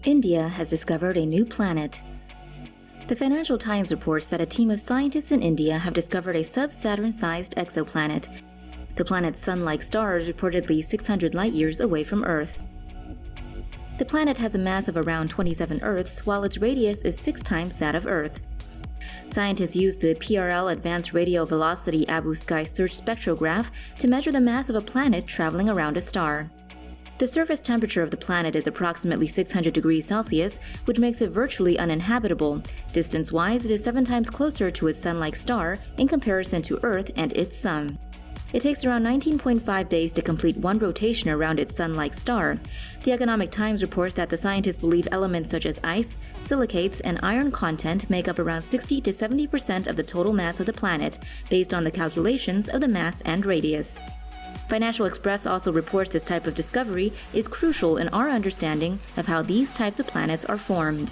India has discovered a new planet. The Financial Times reports that a team of scientists in India have discovered a sub-Saturn-sized exoplanet. The planet's sun-like star is reportedly 600 light-years away from Earth. The planet has a mass of around 27 Earths, while its radius is 6 times that of Earth. Scientists used the PRL Advanced Radio Velocity Abu Sky Search spectrograph to measure the mass of a planet traveling around a star. The surface temperature of the planet is approximately 600 degrees Celsius, which makes it virtually uninhabitable. Distance-wise, it is 7 times closer to its sun-like star in comparison to Earth and its sun. It takes around 19.5 days to complete one rotation around its sun-like star. The Economic Times reports that the scientists believe elements such as ice, silicates, and iron content make up around 60 to 70% of the total mass of the planet, based on the calculations of the mass and radius. Financial Express also reports this type of discovery is crucial in our understanding of how these types of planets are formed.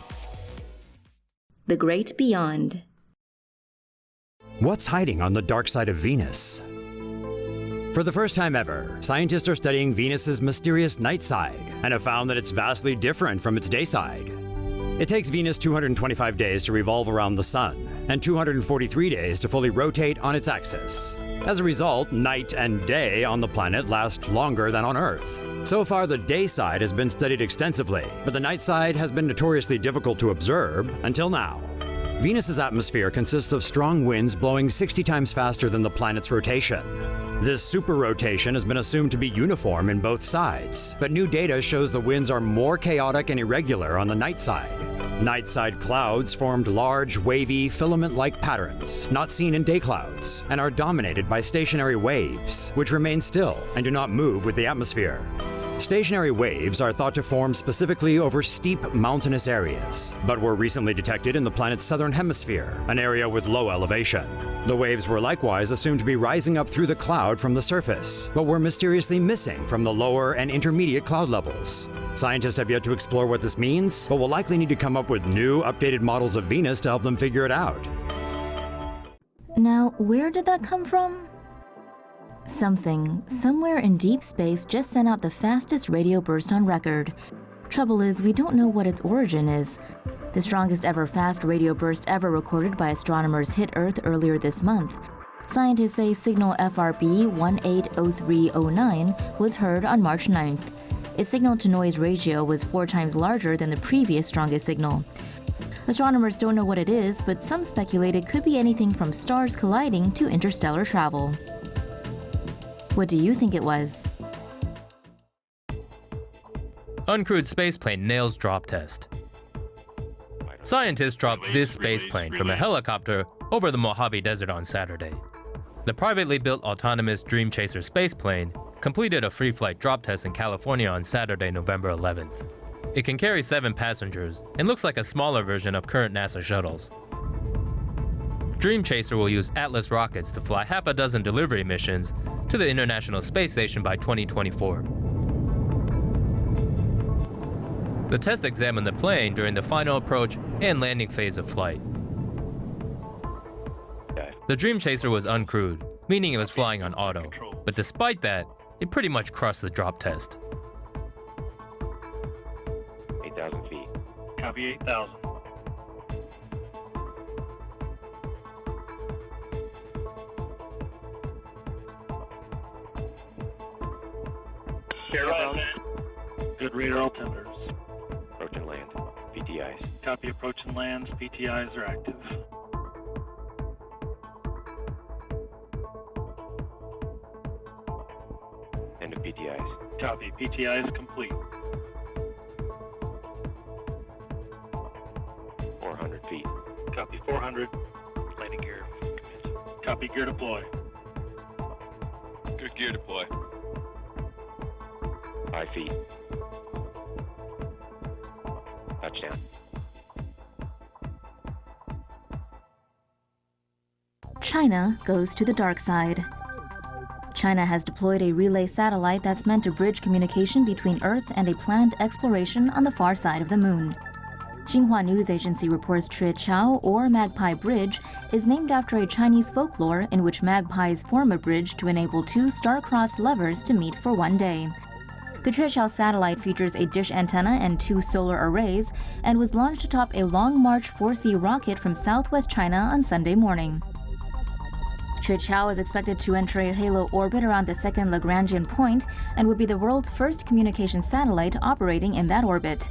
The Great Beyond. What's hiding on the dark side of Venus? For the first time ever, scientists are studying Venus's mysterious night side and have found that it's vastly different from its day side. It takes Venus 225 days to revolve around the Sun and 243 days to fully rotate on its axis. As a result, night and day on the planet last longer than on Earth. So far, the day side has been studied extensively, but the night side has been notoriously difficult to observe until now. Venus's atmosphere consists of strong winds blowing 60 times faster than the planet's rotation. This super rotation has been assumed to be uniform in both sides, but new data shows the winds are more chaotic and irregular on the night side. Night-side clouds formed large, wavy, filament-like patterns, not seen in day clouds, and are dominated by stationary waves, which remain still and do not move with the atmosphere. Stationary waves are thought to form specifically over steep mountainous areas, but were recently detected in the planet's southern hemisphere, an area with low elevation. The waves were likewise assumed to be rising up through the cloud from the surface, but were mysteriously missing from the lower and intermediate cloud levels. Scientists have yet to explore what this means, but will likely need to come up with new, updated models of Venus to help them figure it out. Now, where did that come from? Something, somewhere in deep space, just sent out the fastest radio burst on record. Trouble is, we don't know what its origin is. The strongest ever fast radio burst ever recorded by astronomers hit Earth earlier this month. Scientists say signal FRB 180309 was heard on March 9th. Its signal-to-noise ratio was 4 times larger than the previous strongest signal. Astronomers don't know what it is, but some speculate it could be anything from stars colliding to interstellar travel. What do you think it was? Uncrewed spaceplane nails drop test. Scientists dropped this spaceplane from a helicopter over the Mojave Desert on Saturday. The privately built autonomous Dream Chaser spaceplane completed a free flight drop test in California on Saturday, November 11th. It can carry 7 passengers and looks like a smaller version of current NASA shuttles. Dream Chaser will use Atlas rockets to fly half a dozen delivery missions to the International Space Station by 2024. The test examined the plane during the final approach and landing phase of flight. The Dream Chaser was uncrewed, meaning it was flying on auto, but despite that, it pretty much crushed the drop test. 8,000 feet. Copy 8,000. Good radar altimeters. Approach and land. PTIs. Copy approach and lands. PTIs are active. End of PTIs. Copy. PTI is complete. 400 feet. Copy 400. Landing gear. Copy gear deploy. Good gear deploy. 5 feet. Touchdown. China goes to the dark side. China has deployed a relay satellite that's meant to bridge communication between Earth and a planned exploration on the far side of the Moon. Xinhua News Agency reports Chiao, or Magpie Bridge, is named after a Chinese folklore in which magpies form a bridge to enable 2 star-crossed lovers to meet for one day. The Trichao satellite features a dish antenna and 2 solar arrays and was launched atop a Long March 4C rocket from southwest China on Sunday morning. Trichao is expected to enter a halo orbit around the second Lagrangian point and would be the world's first communication satellite operating in that orbit.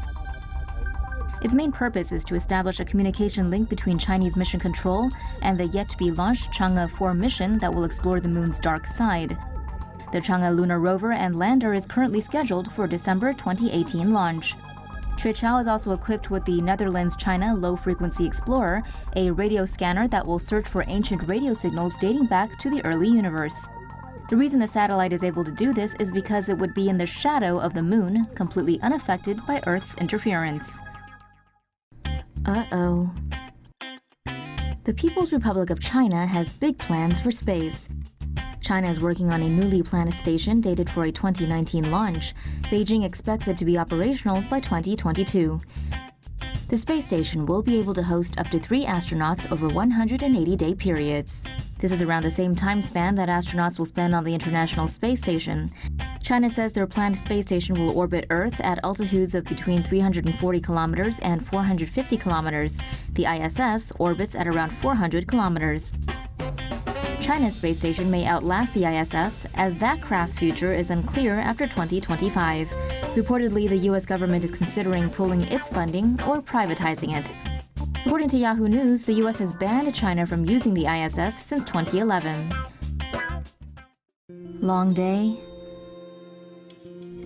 Its main purpose is to establish a communication link between Chinese Mission Control and the yet-to-be-launched Chang'e 4 mission that will explore the moon's dark side. The Chang'e lunar rover and lander is currently scheduled for December 2018 launch. Trichao is also equipped with the Netherlands-China Low-Frequency Explorer, a radio scanner that will search for ancient radio signals dating back to the early universe. The reason the satellite is able to do this is because it would be in the shadow of the moon, completely unaffected by Earth's interference. Uh-oh. The People's Republic of China has big plans for space. China is working on a newly planned station dated for a 2019 launch. Beijing expects it to be operational by 2022. The space station will be able to host up to 3 astronauts over 180-day periods. This is around the same time span that astronauts will spend on the International Space Station. China says their planned space station will orbit Earth at altitudes of between 340 kilometers and 450 kilometers. The ISS orbits at around 400 kilometers. China's space station may outlast the ISS, as that craft's future is unclear after 2025. Reportedly, the U.S. government is considering pulling its funding or privatizing it. According to Yahoo News, the U.S. has banned China from using the ISS since 2011. Long day.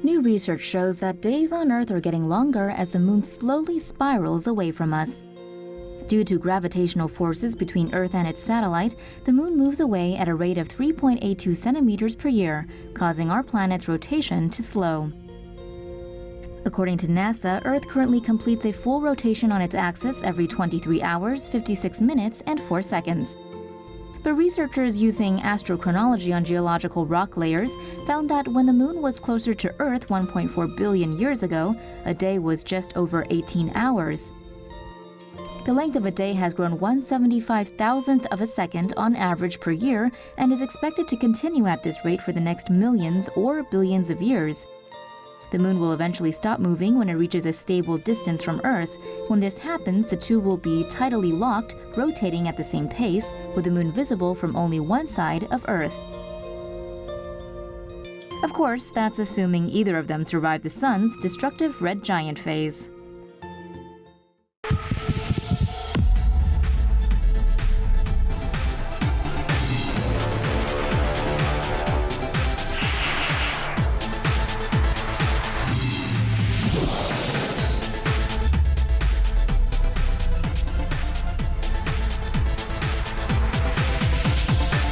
New research shows that days on Earth are getting longer as the moon slowly spirals away from us. Due to gravitational forces between Earth and its satellite, the moon moves away at a rate of 3.82 centimeters per year, causing our planet's rotation to slow. According to NASA, Earth currently completes a full rotation on its axis every 23 hours, 56 minutes, and 4 seconds. But researchers using astrochronology on geological rock layers found that when the moon was closer to Earth 1.4 billion years ago, a day was just over 18 hours. The length of a day has grown 1/75,000th of a second on average per year and is expected to continue at this rate for the next millions or billions of years. The moon will eventually stop moving when it reaches a stable distance from Earth. When this happens, the two will be tidally locked, rotating at the same pace, with the moon visible from only one side of Earth. Of course, that's assuming either of them survive the sun's destructive red giant phase.